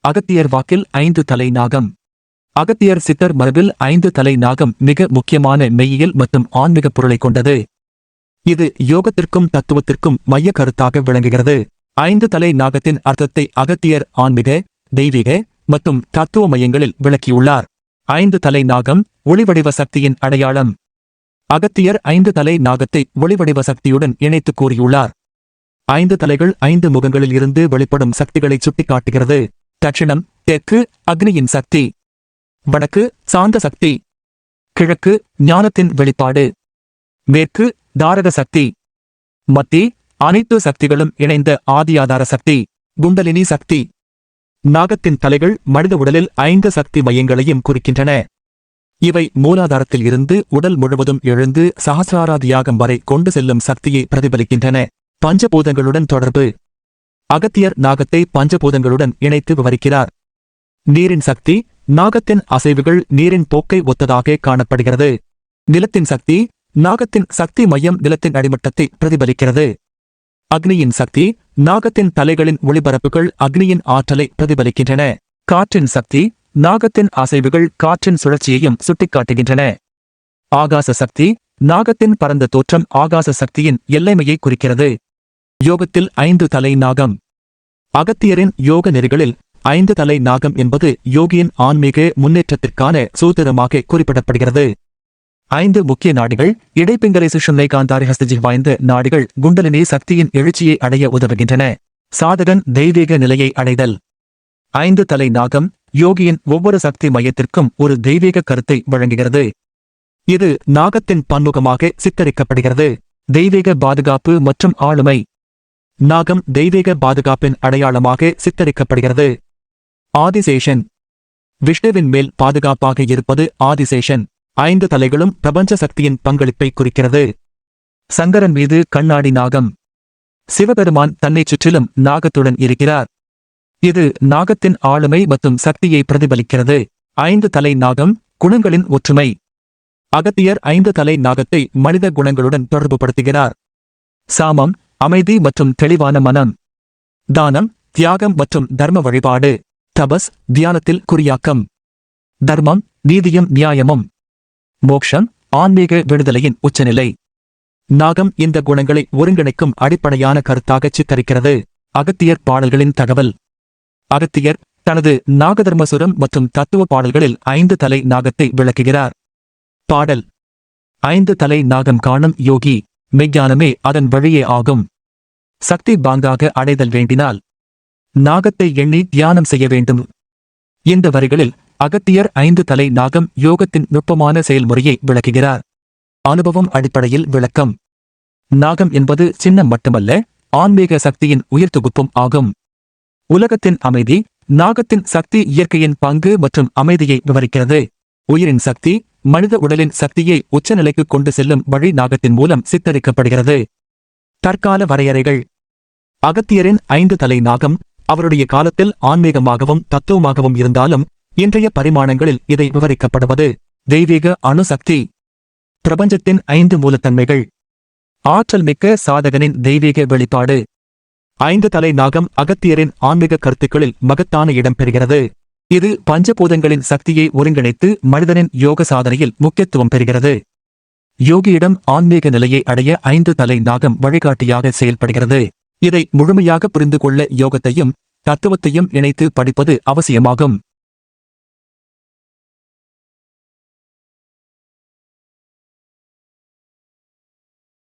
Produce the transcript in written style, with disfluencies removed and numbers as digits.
அகத்தியர் வாக்கில் 5 தலை நாகம். அகத்தியர் சித்தர் மரபில் 5 தலை நாகம் மிக முக்கியமான மெய்யியல் மற்றும் ஆன்மீக பொருளை கொண்டது. இது யோகத்திற்கும் தத்துவத்திற்கும் மைய கருத்தாக விளங்குகிறது. 5 தலை நாகத்தின் அர்த்தத்தை அகத்தியர் ஆன்மீக, தெய்வீக மற்றும் தத்துவ மையங்களில் விளக்கியுள்ளார். 5 தலை நாகம் ஒளிவடிவ சக்தியின் அடையாளம். அகத்தியர் 5 தலை நாகத்தை ஒளிவடிவ சக்தியுடன் இணைத்து கூறியுள்ளார். 5 தலைகள் 5 முகங்களில் இருந்து வெளிப்படும் சக்திகளை சுட்டிக்காட்டுகிறது. தட்சிணம் தெற்கு அக்னியின் சக்தி, வடக்கு சாந்த சக்தி, கிழக்கு ஞானத்தின் வெளிப்பாடு, மேற்கு தாரக சக்தி, மத்தி அனைத்து சக்திகளும் இணைந்த ஆதியாதார சக்தி, குண்டலினி சக்தி. நாகத்தின் தலைகள் மனித உடலில் 5 சக்தி மையங்களையும் குறிக்கின்றன. இவை மூலாதாரத்தில் இருந்து உடல் முழுவதும் எழுந்து சஹசிராராதியாகம் வரை கொண்டு செல்லும் சக்தியை பிரதிபலிக்கின்றன. பஞ்சபூதங்களுடன் தொடர்பு. அகத்தியர் நாகத்தை பஞ்சபூதங்களுடன் இணைத்து விவரிக்கிறார். நீரின் சக்தி. நாகத்தின் அசைவுகள் நீரின் போக்கை ஒத்ததாக காணப்படுகிறது. நிலத்தின் சக்தி. நாகத்தின் சக்தி மையம் நிலத்தின் அடிமட்டத்தை பிரதிபலிக்கிறது. அக்னியின் சக்தி. நாகத்தின் தலைகளின் ஒளிபரப்புகள் அக்னியின் ஆற்றலை பிரதிபலிக்கின்றன. காற்றின் சக்தி. நாகத்தின் அசைவுகள் காற்றின் சுழற்சியையும் சுட்டிக்காட்டுகின்றன. ஆகாச சக்தி. நாகத்தின் பரந்த தோற்றம் ஆகாச சக்தியின் எல்லைமையை குறிக்கிறது. யோகத்தில் 5 தலை நாகம். அகத்தியரின் யோக நெறிகளில் 5 தலை நாகம் என்பது யோகியின் ஆன்மீக முன்னேற்றத்திற்கான சூத்திரமாக குறிப்பிடப்படுகிறது. 5 முக்கிய நாடிகள் இடைப்பிங்கலை சுஷும்னை காந்தாரி ஹஸ்தஜி வாய்ந்த நாடிகள் குண்டலினி சக்தியின் எழுச்சியை அடைய உதவுகின்றன. சாதகன் தெய்வீக நிலையை அடைதல். 5 தலை நாகம் யோகியின் ஒவ்வொரு சக்தி மையத்திற்கும் ஒரு தெய்வீக கருத்தை வழங்குகிறது. இது நாகத்தின் பன்முகமாக சித்தரிக்கப்படுகிறது. தெய்வீக பாதுகாப்பு மற்றும் ஆளுமை. நாகம் தெய்வீக பாதுகாப்பின் அடையாளமாக சித்தரிக்கப்படுகிறது. ஆதிசேஷன். விஷ்ணுவின் மேல் பாதுகாப்பாக இருப்பது ஆதிசேஷன். 5 தலைகளும் பிரபஞ்ச சக்தியின் பங்களிப்பை குறிக்கிறது. சங்கரன் மீது கண்ணாடி நாகம். சிவபெருமான் தன்னைச் சுற்றிலும் நாகத்துடன் இருக்கிறார். இது நாகத்தின் ஆளுமை மற்றும் சக்தியை பிரதிபலிக்கிறது. 5 தலை நாகம் குணங்களின் ஒற்றுமை. அகத்தியர் 5 தலை நாகத்தை மனித குணங்களுடன் தொடர்புபடுத்துகிறார். சாமம் அமைதி மற்றும் தெளிவான மனம். தானம் தியாகம் மற்றும் தர்ம வழிபாடு. தபஸ் தியானத்தில் குறியாக்கம். தர்மம் நீதியும் நியாயமும். மோக்ஷம் ஆன்மீக விடுதலையின் உச்சநிலை. நாகம் இந்த குணங்களை ஒருங்கிணைக்கும் அடிப்படையான கருத்தாக சித்தரிக்கிறது. அகத்தியர் பாடல்களின் தகவல். அகத்தியர் தனது நாகதர்மசுரம் மற்றும் தத்துவ பாடல்களில் 5 தலை நாகத்தை விளக்குகிறார். பாடல். 5 தலை நாகம் காணும் யோகி மெய்ஞானமே அதன் வழியே ஆகும். சக்தி பாங்காக அடைதல் வேண்டினால் நாகத்தை எண்ணி தியானம் செய்ய வேண்டும். இந்த வரிகளில் அகத்தியர் 5 தலை நாகம் யோகத்தின் நுட்பமான செயல்முறையை விளக்குகிறார். அனுபவம் அடிப்படையில் விளக்கம். நாகம் என்பது சின்னம் மட்டுமல்ல, ஆன்மீக சக்தியின் உயிர்த்தொகுப்பும் ஆகும். உலகத்தின் அமைதி. நாகத்தின் சக்தி இயற்கையின் பங்கு மற்றும் அமைதியை விவரிக்கிறது. உயிரின் சக்தி. மனித உடலின் சக்தியை உச்சநிலைக்கு கொண்டு செல்லும் வழி நாகத்தின் மூலம் சித்தரிக்கப்படுகிறது. தற்கால வரையறைகள். அகத்தியரின் 5 தலை நாகம் அவருடைய காலத்தில் ஆன்மீகமாகவும் தத்துவமாகவும் இருந்தாலும் இன்றைய பரிமாணங்களில் இதை விவரிக்கப்படுவது தெய்வீக அணுசக்தி. பிரபஞ்சத்தின் 5 மூலத்தன்மைகள். ஆற்றல் மிக்க சாதகனின் தெய்வீக வெளிப்பாடு. 5 தலை நாகம் அகத்தியரின் ஆன்மீக கருத்துக்களில் மகத்தான இடம் பெறுகிறது. இது பஞ்சபூதங்களின் சக்தியை ஒருங்கிணைத்து மனிதனின் யோக சாதனையில் முக்கியத்துவம் பெறுகிறது. யோகியிடம் ஆன்மீக நிலையை அடைய 5 தலை நாகம் வழிகாட்டியாக செயல்படுகிறது. இதை முழுமையாக புரிந்து கொள்ள யோகத்தையும் தத்துவத்தையும் இணைத்து படிப்பது அவசியமாகும்.